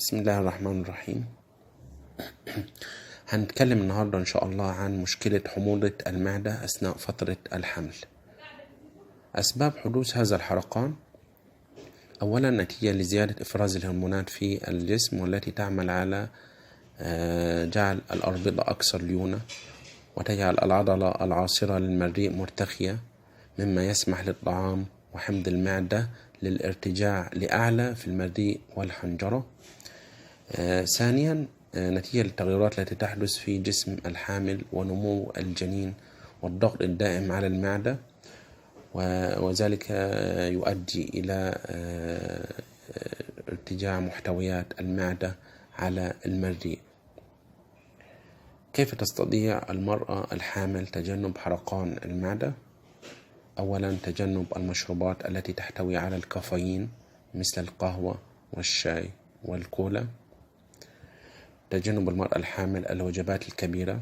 بسم الله الرحمن الرحيم. هنتكلم النهاردة إن شاء الله عن مشكلة حموضة المعدة أثناء فترة الحمل. أسباب حدوث هذا الحرقان: أولا نتيجة لزيادة إفراز الهرمونات في الجسم، والتي تعمل على جعل الأربطة أكثر ليونة، وتجعل العضلة العاصرة للمريء مرتخية، مما يسمح للطعام وحمض المعدة للارتجاع لأعلى في المريء والحنجرة. ثانيا نتيجة للتغيرات التي تحدث في جسم الحامل ونمو الجنين والضغط الدائم على المعدة، وذلك يؤدي إلى ارتجاع محتويات المعدة على المريء. كيف تستطيع المرأة الحامل تجنب حرقان المعدة؟ أولا تجنب المشروبات التي تحتوي على الكافيين مثل القهوة والشاي والكولا. تجنب المرأة الحامل الوجبات الكبيرة،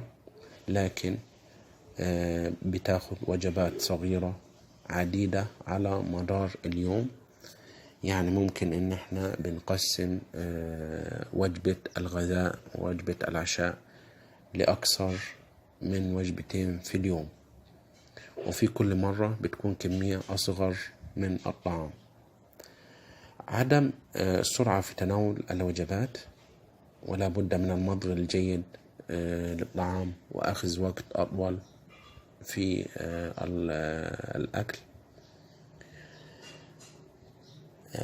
لكن بتاخد وجبات صغيرة عديدة على مدار اليوم. يعني ممكن ان احنا بنقسم وجبة الغذاء ووجبة العشاء لأكثر من وجبتين في اليوم، وفي كل مرة بتكون كمية أصغر من الطعام. عدم السرعة في تناول الوجبات، ولا بد من المضغ الجيد للطعام وأخذ وقت أطول في الأكل،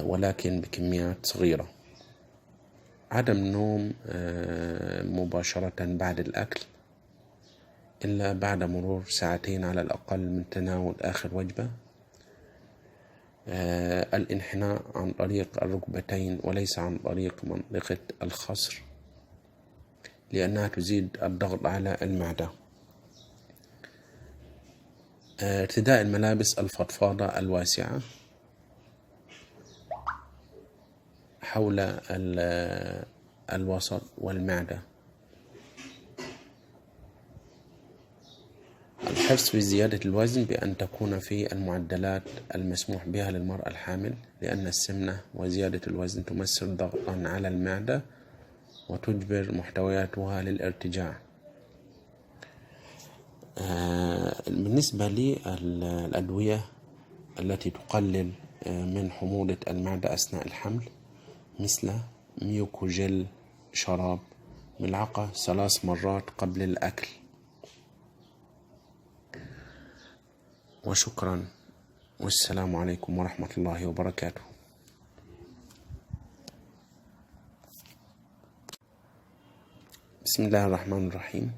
ولكن بكميات صغيرة. عدم النوم مباشرة بعد الأكل إلا بعد مرور ساعتين على الأقل من تناول آخر وجبة. الانحناء عن طريق الركبتين وليس عن طريق منطقة الخصر، لأنها تزيد الضغط على المعدة. ارتداء الملابس الفضفاضة الواسعة حول الوسط والمعدة. الحرص في زيادة الوزن بأن تكون في المعدلات المسموح بها للمرأة الحامل، لأن السمنة وزيادة الوزن تمثل ضغطا على المعدة وتجبر محتوياتها للارتجاع. بالنسبة للأدوية التي تقلل من حموضة المعدة أثناء الحمل، مثل ميوكوجيل شراب ملعقة 3 مرات قبل الأكل. وشكرا، والسلام عليكم ورحمة الله وبركاته. بسم الله الرحمن الرحيم.